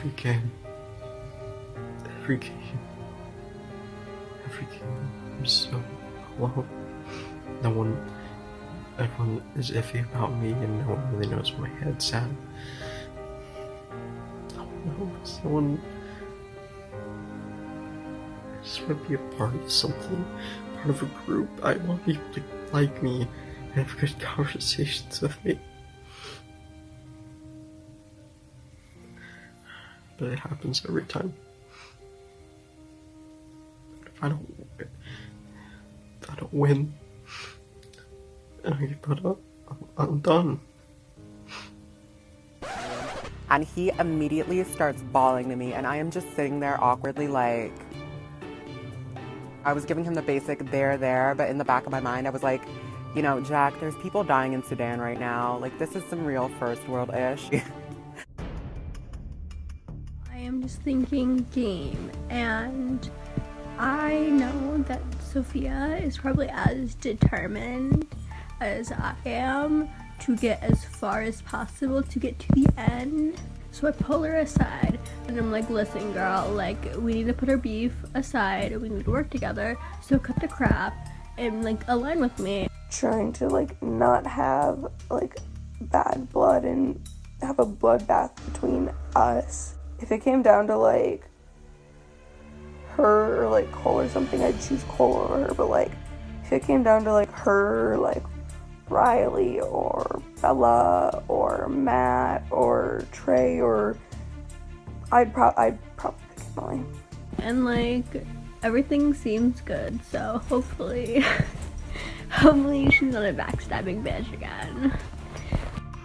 Every game. Every game. Every game. I'm so alone. Everyone is iffy about me, and no one really knows where my head's at. No one knows. No one. I just want to be a part of something, part of a group. I want people to like me and have good conversations with me. But it happens every time. If I don't win, and I get put up, I'm done. And he immediately starts bawling to me, and I am just sitting there awkwardly like, I was giving him the basic there, but in the back of my mind I was like, you know, Jack, there's people dying in Sudan right now. Like, this is some real first world-ish. I am just thinking game, and I know that Sophia is probably as determined as I am to get as far as possible to get to the end. So I pull her aside and I'm like, listen girl, like, we need to put our beef aside, we need to work together, so cut the crap and like align with me. Trying to like not have like bad blood and have a bloodbath between us. If it came down to like her or like Cole or something, I'd choose Cole over her. But like if it came down to like her, like Riley or Bella or Matt or Trey, or I'd probably pick Emily. And like everything seems good, so hopefully hopefully she's not a backstabbing bitch again.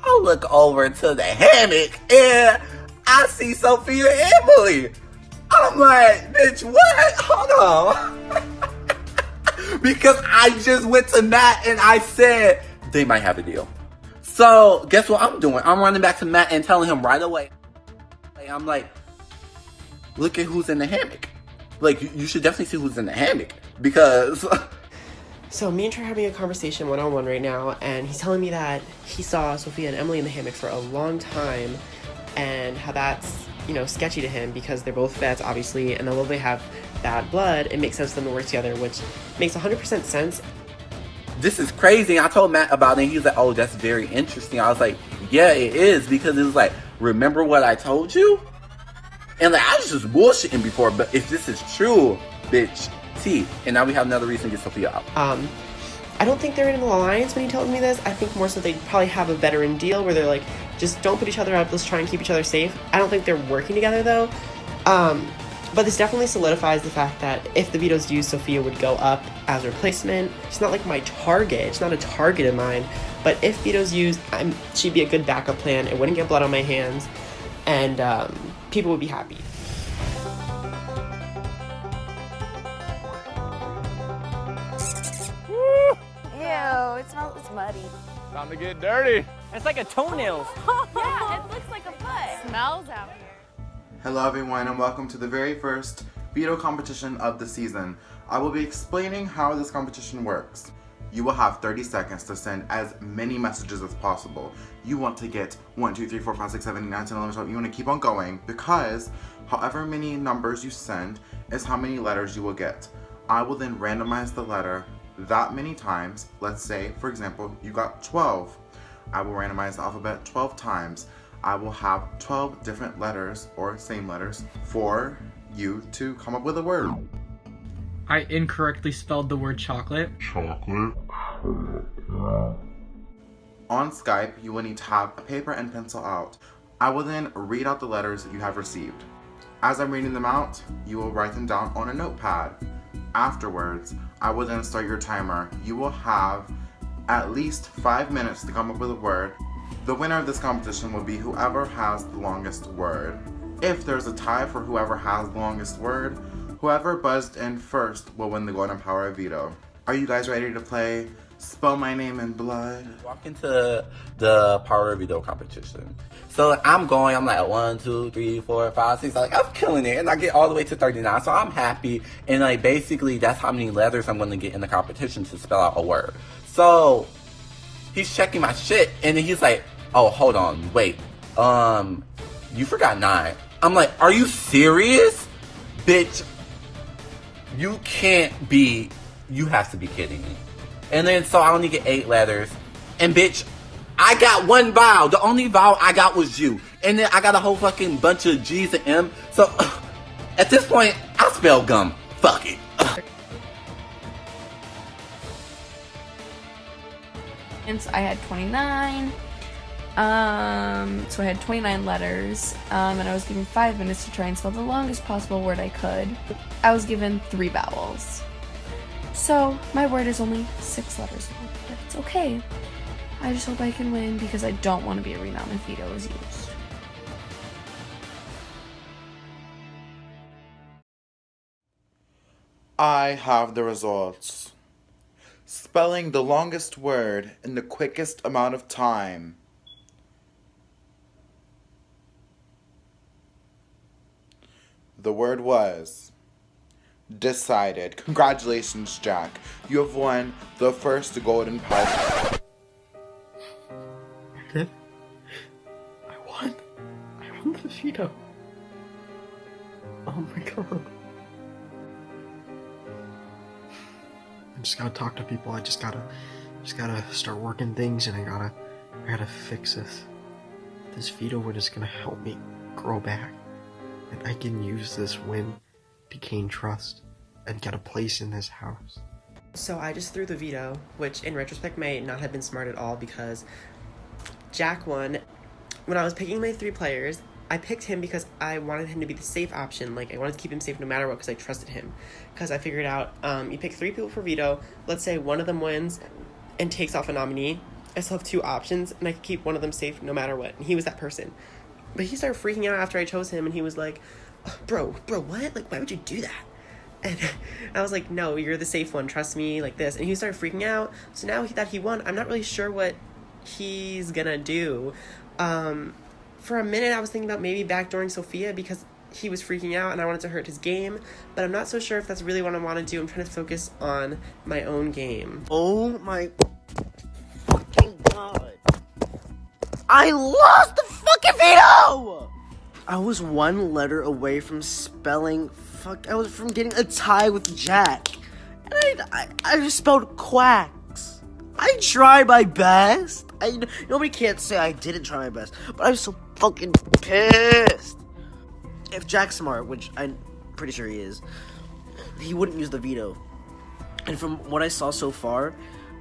I look over to the hammock and I see Sophia and Emily. I'm like, bitch, what? Hold on. Because I just went to Matt and I said they might have a deal. So guess what I'm doing? I'm running back to Matt and telling him right away. I'm like, look at who's in the hammock. Like, you should definitely see who's in the hammock. Because So me and Trey are having a conversation one-on-one right now, and he's telling me that he saw Sophia and Emily in the hammock for a long time, and how that's, you know, sketchy to him because they're both vets, obviously, and although they have bad blood, it makes sense for them to work together, which makes 100% sense. this is crazy. I told Matt about it and he was like, oh, that's very interesting. I was like, yeah, it is, because it was like, remember what I told you? And like, I was just bullshitting before, but if this is true, bitch, T. And now we have another reason to get Sophia out. I don't think they're in an alliance when he told me this. I think more so they'd probably have a veteran deal where they're like, just don't put each other up, let's try and keep each other safe. I don't think they're working together though. But this definitely solidifies the fact that if the veto's used, Sophia would go up as a replacement. She's not like my target, it's not a target of mine. But if veto's used, she'd be a good backup plan. It wouldn't get blood on my hands, and people would be happy. Ew, it's muddy. Time to get dirty. It's like a toenails. Yeah, it looks like a butt. Smells out here. Hello everyone and welcome to the very first veto competition of the season. I will be explaining how this competition works. You will have 30 seconds to send as many messages as possible. You want to get 1, 2, 3, 4, 5, 6, 7, 8, 9, 10, 11, 12. You want to keep on going because however many numbers you send is how many letters you will get. I will then randomize the letter that many times. Let's say, for example, you got 12. I will randomize the alphabet 12 times. I will have 12 different letters, or same letters, for you to come up with a word. I incorrectly spelled the word chocolate. On Skype, you will need to have a paper and pencil out. I will then read out the letters you have received. As I'm reading them out, you will write them down on a notepad. Afterwards, I will then start your timer. You will have at least 5 minutes to come up with a word. The winner of this competition will be whoever has the longest word. If there's a tie for whoever has the longest word, whoever buzzed in first will win the golden power of veto. Are you guys ready to play Spell My Name in Blood? Walk into the power of veto competition. So like, I'm like 1, 2, 3, 4, 5, 6. Like, I'm killing it. And I get all the way to 39. So I'm happy. And like, basically, that's how many letters I'm going to get in the competition to spell out a word. So he's checking my shit. And then he's like, oh, hold on. Wait. You forgot 9. I'm like, are you serious? Bitch, you can't be, you have to be kidding me. And then, so I only get 8 letters. And bitch, I got 1 vowel. The only vowel I got was you. And then I got a whole fucking bunch of G's and M. So, at this point, I spell gum. Fuck it. I had 29. So I had 29 letters, and I was given 5 minutes to try and spell the longest possible word I could. I was given 3 vowels. So my word is only 6 letters long, but it's okay. I just hope I can win because I don't want to be around if veto is used. I have the results. Spelling the longest word in the quickest amount of time. The word was decided. Congratulations, Jack. You have won the first golden prize. I did? I won the veto. Oh my god. I just gotta talk to people. I just gotta start working things, and I gotta fix this. This veto win is gonna help me grow back. And I can use this win to gain trust and get a place in this house. So I just threw the veto, which in retrospect may not have been smart at all because Jack won. When I was picking my 3 players, I picked him because I wanted him to be the safe option. Like, I wanted to keep him safe no matter what because I trusted him. Because I figured out, you pick 3 people for veto, let's say one of them wins and takes off a nominee. I still have 2 options and I can keep one of them safe no matter what. And he was that person. But he started freaking out after I chose him, and he was like, bro, what? Like, why would you do that? And I was like, no, you're the safe one, trust me, like this. And he started freaking out, so now that he won, I'm not really sure what he's gonna do. For a minute, I was thinking about maybe backdooring Sophia because he was freaking out and I wanted to hurt his game, but I'm not so sure if that's really what I want to do. I'm trying to focus on my own game. Oh my fucking god. I lost the fucking veto! I was 1 letter away from spelling I was from getting a tie with Jack. And I just spelled quacks. I tried my best. Nobody can't say I didn't try my best, but I'm so fucking pissed. If Jack's smart, which I'm pretty sure he is, he wouldn't use the veto. And from what I saw so far,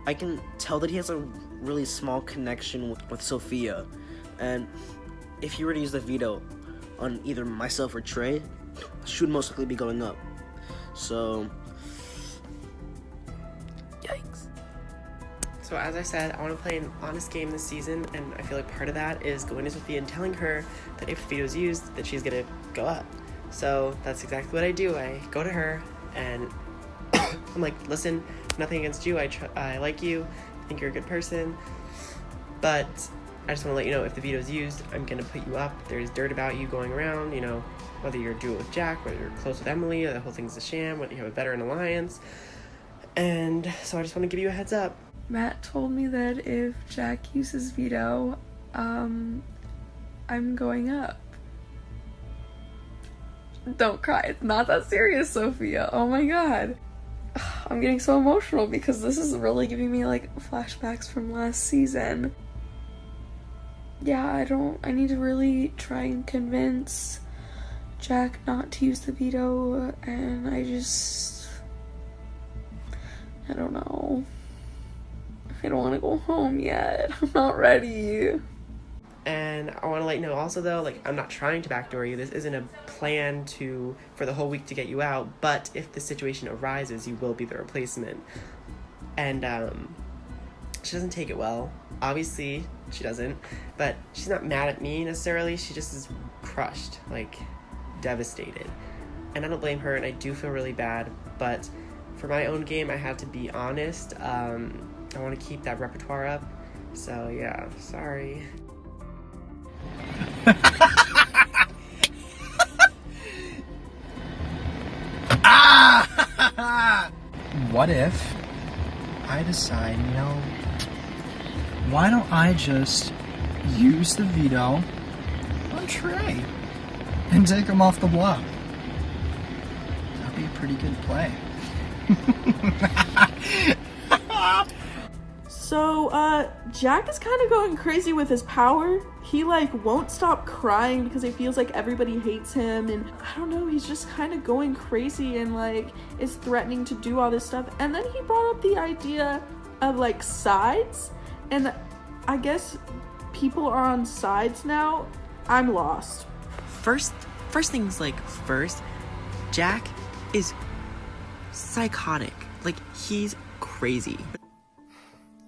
I can tell that he has a really small connection with Sophia. And if he were to use the veto on either myself or Trey, she would most likely be going up. So, yikes. So as I said, I want to play an honest game this season, and I feel like part of that is going to Sophia and telling her that if veto is used, that she's going to go up. So that's exactly what I do. I go to her, and I'm like, listen, nothing against you. I like you. I think you're a good person. But I just want to let you know if the veto is used, I'm going to put you up. There's dirt about you going around, you know, whether you're a duo with Jack, whether you're close with Emily, or the whole thing's a sham, whether you have a veteran alliance. And so I just want to give you a heads up. Matt told me that if Jack uses veto, I'm going up. Don't cry. It's not that serious, Sophia. Oh my god. I'm getting so emotional because this is really giving me like flashbacks from last season. Yeah, I need to really try and convince Jack not to use the veto, and I don't know. I don't want to go home yet. I'm not ready. And I want to let you know also though, like, I'm not trying to backdoor you. This isn't a plan for the whole week to get you out, but if the situation arises, you will be the replacement. And she doesn't take it well. Obviously, she doesn't, but she's not mad at me necessarily. She just is crushed, like devastated. And I don't blame her, and I do feel really bad, but for my own game, I had to be honest. I want to keep that repertoire up. So yeah, sorry. What if I decide, why don't I just use the veto on Trey? and take him off the block. That'd be a pretty good play. So, Jack is kind of going crazy with his power. He, like, won't stop crying because he feels like everybody hates him, and I don't know, he's just kind of going crazy and, like, is threatening to do all this stuff. And then he brought up the idea of, like, sides, and I guess people are on sides now. I'm lost. First things like first, Jack is psychotic. Like, he's crazy.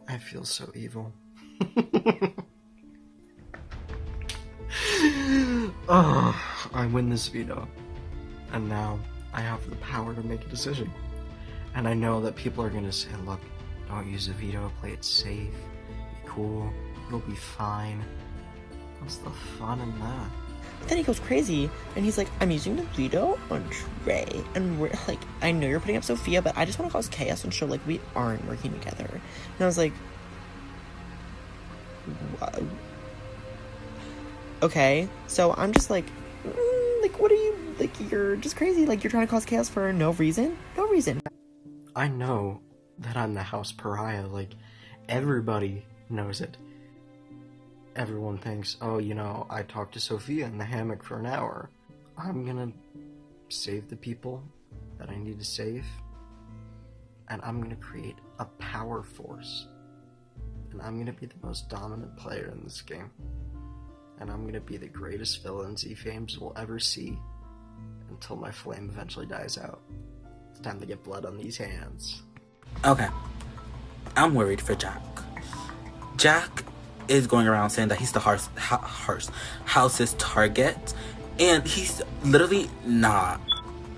I feel so evil. Oh, I win this veto. And now I have the power to make a decision. And I know that people are gonna say, look, don't use the veto, play it safe, be cool, it'll be fine. What's the fun in that? But then he goes crazy, and he's like, I'm using the veto on Trey, and we're like, I know you're putting up Sophia, but I just want to cause chaos and show, like, we aren't working together. And I was like, what? Okay, so I'm just like, like, what are you, like, you're just crazy, like, you're trying to cause chaos for no reason? No reason. I know that I'm the house pariah, like, everybody knows it. Everyone thinks, oh, you know, I talked to Sophia in the hammock for an hour. I'm gonna save the people that I need to save. And I'm gonna create a power force. And I'm gonna be the most dominant player in this game. And I'm gonna be the greatest villain Z-Fames will ever see. Until my flame eventually dies out. It's time to get blood on these hands. Okay. I'm worried for Jack. Jack is going around saying that he's the house's target, and he's literally not.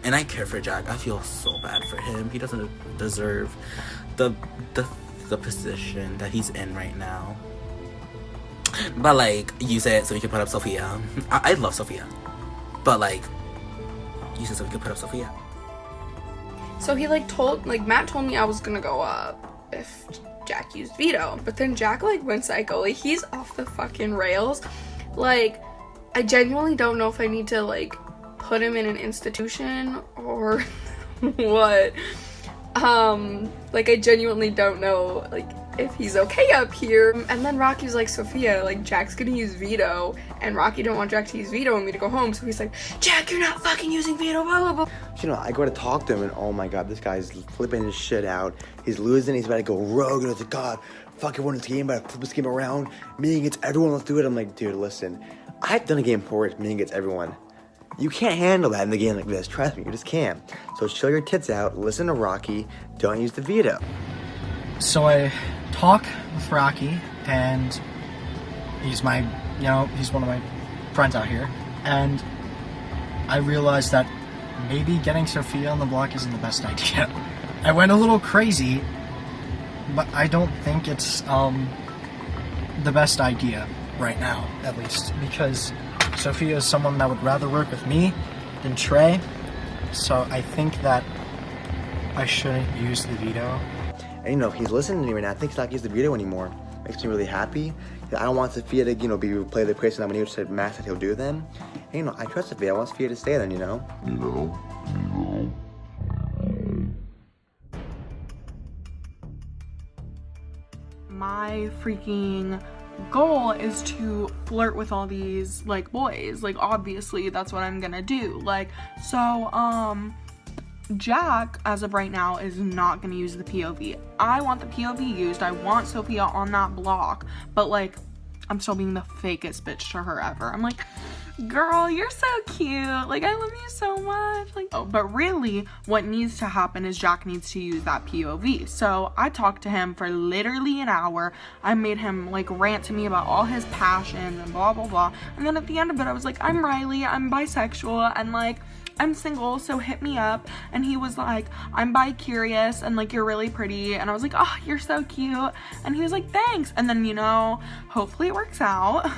And I care for Jack. I feel so bad for him. He doesn't deserve the position that he's in right now. But like you said, so we can put up Sophia. I love Sophia, but like you said, so we could put up Sophia. So he Matt told me I was gonna go up if Jack used veto, but then Jack like went psycho. Like, he's off the fucking rails. Like, I genuinely don't know if I need to like put him in an institution or what. Like, I genuinely don't know like if he's okay up here. And then Rocky's like, Sophia, like, Jack's gonna use veto, and Rocky don't want Jack to use veto and me to go home, so he's like, Jack, you're not fucking using veto, blah blah blah. You know, I go to talk to him, and oh my god, this guy's flipping his shit out. He's losing, he's about to go rogue, and it's like, God, fuck everyone in this game, about to flip this game around. Me against everyone, let's do it. I'm like, dude, listen, I've done a game before, it's me against everyone. You can't handle that in the game like this, trust me, you just can't. So chill your tits out, listen to Rocky, don't use the veto. So I talk with Rocky, and he's my, you know, he's one of my friends out here, and I realized that maybe getting Sophia on the block isn't the best idea. I went a little crazy, but I don't think it's the best idea right now, at least, because Sophia is someone that would rather work with me than Trey, so I think that I shouldn't use the veto. And you know, if he's listening to me right now, I think he's not using the veto anymore. Makes me really happy. I don't want Sophia to, you know, play the person that when he said Max that he'll do then. And you know, I trust Sophia. I want Sophia to stay then, you know? My freaking goal is to flirt with all these, like, boys. Like, obviously, that's what I'm gonna do. Like, so, Jack, as of right now, is not gonna use the POV. I want the POV used. I want Sophia on that block. But, like, I'm still being the fakest bitch to her ever. I'm like, girl, you're so cute. Like, I love you so much. Like, oh, but really, what needs to happen is Jack needs to use that POV. So I talked to him for literally an hour. I made him, like, rant to me about all his passions and blah, blah, blah. And then at the end of it, I was like, I'm Riley. I'm bisexual. And, like, I'm single, so hit me up. And he was like, I'm bi-curious, and like, you're really pretty. And I was like, oh, you're so cute. And he was like, thanks. And then, you know, hopefully it works out.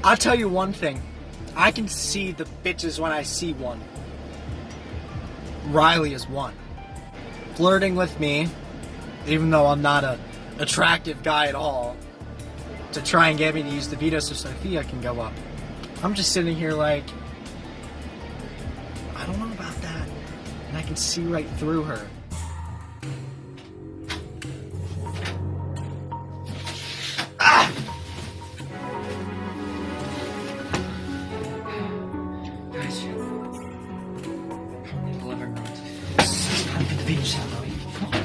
I'll tell you one thing. I can see the bitches when I see one. Riley is one. Flirting with me, even though I'm not a attractive guy at all, to try and get me to use the veto so Sophia can go up. I'm just sitting here like, and I can see right through her. Ah! Guys, I'm in the living room. It's time for the beach ceremony. Come on.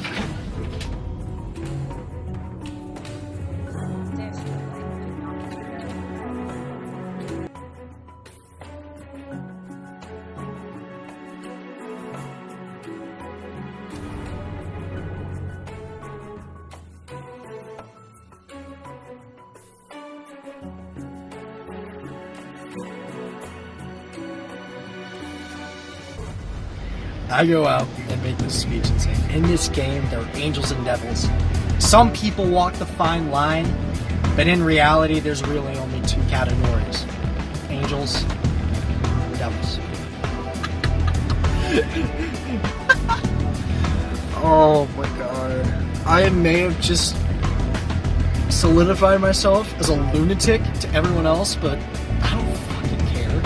I go out and make this speech and say, in this game, there are angels and devils. Some people walk the fine line, but in reality, there's really only two categories. Angels and devils. Oh my god. I may have just solidified myself as a lunatic to everyone else, but I don't fucking care.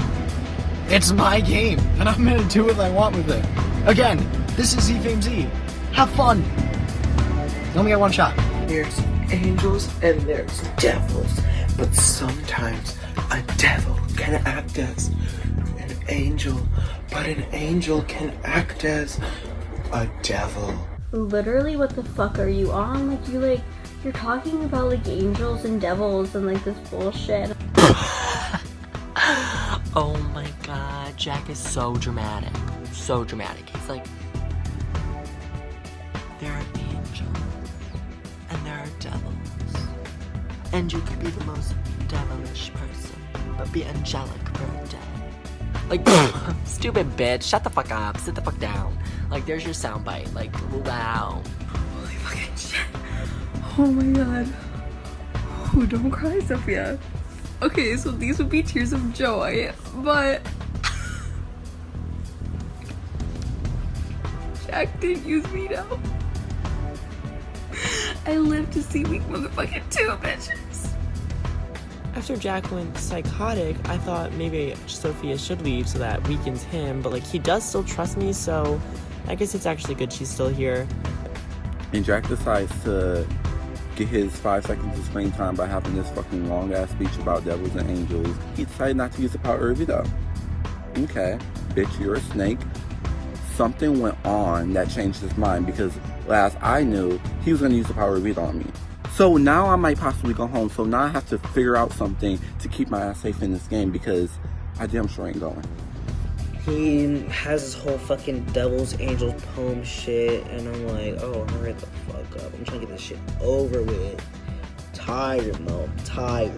It's my game, and I'm gonna do what I want with it. Again, this is ZFameZ. Have fun. You only get one shot. There's angels and there's devils, but sometimes a devil can act as an angel, but an angel can act as a devil. Literally, what the fuck are you on? You're talking about like angels and devils and like this bullshit. Oh my god, Jack is so dramatic. So dramatic. He's like, there are angels and there are devils. And you could be the most devilish person, but be angelic for a day. Like, stupid bitch, shut the fuck up, sit the fuck down. Like, there's your soundbite. Like, wow. Holy fucking shit. Oh my god. Oh, don't cry, Sophia. Okay, so these would be tears of joy, but Jack didn't use veto. I live to see weak motherfucking 2 bitches. After Jack went psychotic, I thought maybe Sophia should leave so that weakens him, but like he does still trust me, so I guess it's actually good she's still here. And Jack decides to get his 5 seconds of screen time by having this fucking long ass speech about devils and angels. He decided not to use the power of veto. Okay, bitch, you're a snake. Something went on that changed his mind, because last I knew, he was gonna use the power of veto on me. So now I might possibly go home, so now I have to figure out something to keep my ass safe in this game, because I damn sure ain't going. He has this whole fucking devil's angels poem shit, and I'm like, oh, hurry the fuck up. I'm trying to get this shit over with. Tired, Mo. Tired.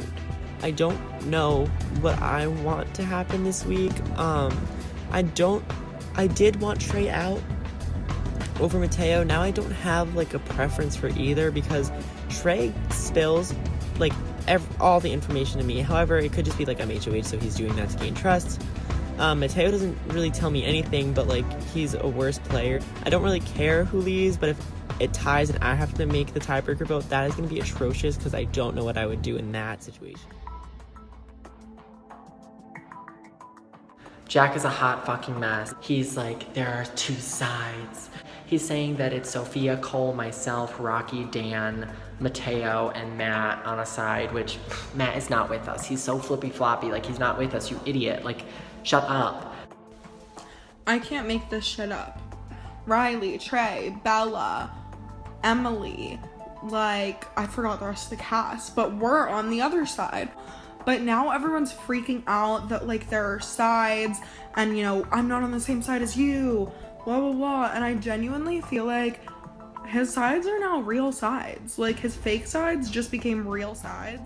I don't know what I want to happen this week. I did want Trey out over Mateo. Now I don't have like a preference for either, because Trey spills like all the information to me. However, it could just be like I'm HOH, so he's doing that to gain trust. Mateo doesn't really tell me anything, but like he's a worse player. I don't really care who leaves, but if it ties and I have to make the tiebreaker vote, that is going to be atrocious, because I don't know what I would do in that situation. Jack is a hot fucking mess. He's like, there are 2 sides. He's saying that it's Sophia, Cole, myself, Rocky, Dan, Mateo, and Matt on a side, which Matt is not with us. He's so flippy floppy, like he's not with us, you idiot. Like, shut up. I can't make this shit up. Riley, Trey, Bella, Emily, like, I forgot the rest of the cast, but we're on the other side. But now everyone's freaking out that, like, there are sides, and, you know, I'm not on the same side as you, blah, blah, blah. And I genuinely feel like his sides are now real sides. Like, his fake sides just became real sides.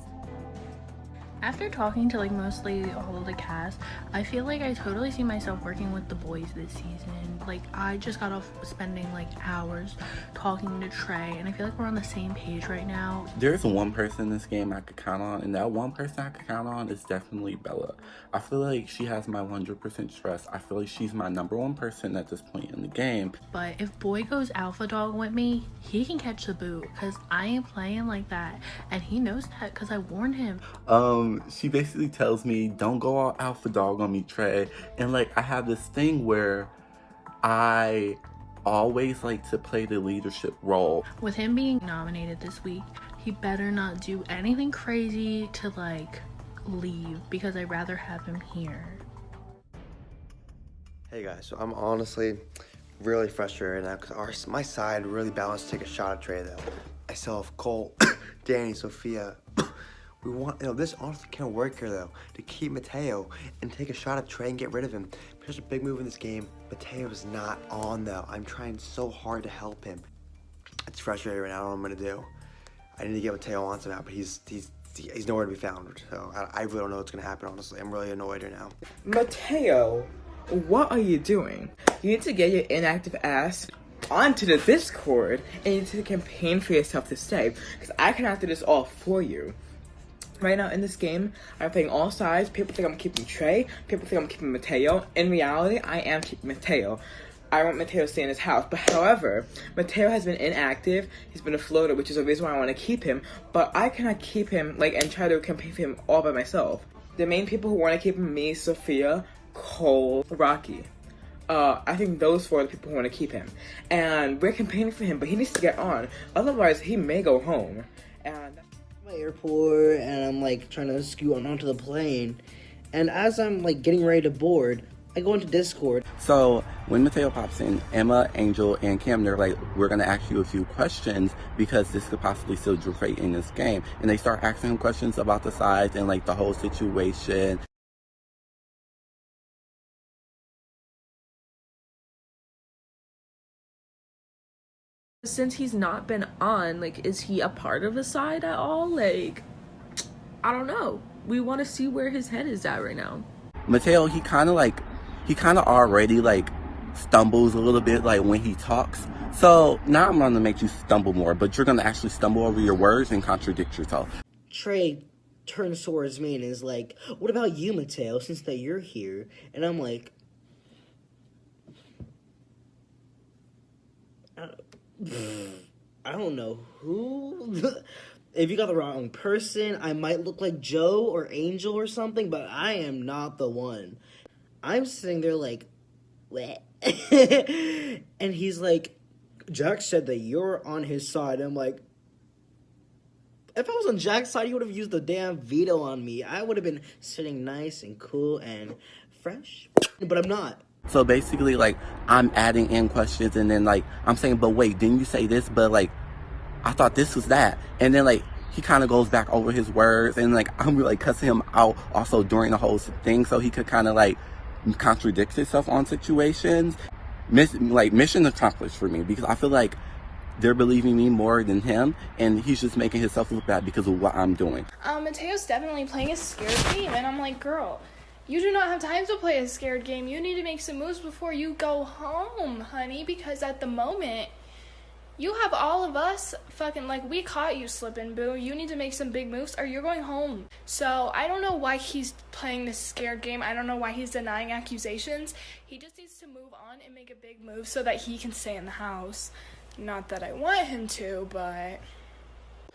After talking to like mostly all of the cast, I feel like I totally see myself working with the boys this season. Like, I just got off spending like hours talking to Trey, and I feel like we're on the same page right now. There's one person in this game I could count on, and that one person I could count on is definitely Bella. I feel like she has my 100% trust. I feel like she's my #1 person at this point in the game. But if Boy goes alpha dog with me, he can catch the boot, because I ain't playing like that, and he knows that because I warned him. She basically tells me, don't go all alpha dog on me, Trey. And like, I have this thing where I always like to play the leadership role. With him being nominated this week, he better not do anything crazy to like leave, because I'd rather have him here. Hey guys, so I'm honestly really frustrated now because my side really balanced to take a shot at Trey though. Myself, Cole, Danny, Sophia. We want, this honestly can't work here though. To keep Mateo and take a shot at Trey and get rid of him. There's a big move in this game. Mateo is not on though. I'm trying so hard to help him. It's frustrating right now. I don't know what I'm gonna do. I need to get Mateo on somehow, but he's nowhere to be found. So I really don't know what's gonna happen. Honestly, I'm really annoyed right now. Mateo, what are you doing? You need to get your inactive ass onto the Discord and you need to campaign for yourself to stay, because I cannot do this all for you. Right now in this game, I'm playing all sides. People think I'm keeping Trey. People think I'm keeping Mateo. In reality, I am keeping Mateo. I want Mateo to stay in his house. But however, Mateo has been inactive. He's been a floater, which is the reason why I want to keep him. But I cannot keep him, and try to campaign for him all by myself. The main people who want to keep him, me, Sophia, Cole, Rocky. I think those 4 are the people who want to keep him. And we're campaigning for him, but he needs to get on. Otherwise, he may go home. And airport, and I'm trying to scoot onto the plane, and as I'm getting ready to board, I go into Discord. So when Mateo pops in, Emma, Angel, and Cam, they're like, we're gonna ask you a few questions because this could possibly seal your fate in this game. And they start asking him questions about the sides and the whole situation. Since he's not been on, is he a part of the side at all? I don't know. We want to see where his head is at right now. Mateo, he kind of already stumbles a little bit when he talks. So now I'm gonna make you stumble more, but you're gonna actually stumble over your words and contradict yourself. Trey turns towards me and is like, what about you, Mateo, since that you're here? And I'm like, I don't know who. If you got the wrong person, I might look like Joe or Angel or something, but I am not the one. I'm sitting there what? And he's like, Jack said that you're on his side. I'm like, if I was on Jack's side, he would have used the damn veto on me. I would have been sitting nice and cool and fresh, but I'm not. So basically, I'm adding in questions, and then, I'm saying, but wait, didn't you say this? But, I thought this was that. And then, he kind of goes back over his words, and, I'm really cussing him out also during the whole thing, so he could kind of, contradict himself on situations. Mission accomplished for me, because I feel like they're believing me more than him, and he's just making himself look bad because of what I'm doing. Mateo's definitely playing a scared game, and I'm like, girl, you do not have time to play a scared game. You need to make some moves before you go home, honey, because at the moment, you have all of us fucking, we caught you slipping, boo. You need to make some big moves or you're going home. So I don't know why he's playing this scared game. I don't know why he's denying accusations. He just needs to move on and make a big move so that he can stay in the house. Not that I want him to, but...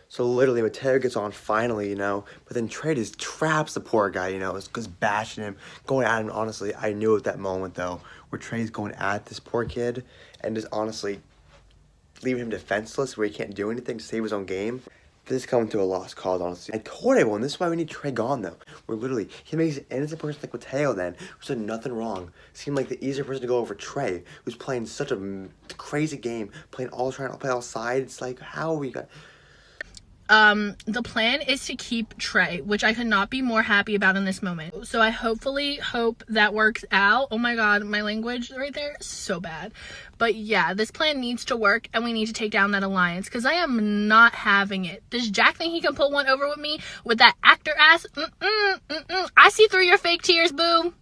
So literally, Mateo gets on finally, but then Trey just traps the poor guy, just bashing him, going at him. Honestly, I knew at that moment, though, where Trey's going at this poor kid and just honestly leaving him defenseless where he can't do anything to save his own game. This is coming to a lost cause, honestly. I told everyone, this is why we need Trey gone, though. Where literally, he makes an innocent person like Mateo then, who said nothing wrong. Seemed like the easier person to go over Trey, who's playing such a crazy game, trying to play all sides. How are we got... The plan is to keep Trey, which I could not be more happy about in this moment. So I hope that works out. Oh my god, my language right there is so bad. But yeah, this plan needs to work and we need to take down that alliance because I am not having it. Does Jack think he can pull one over with me with that actor ass? I see through your fake tears, boo.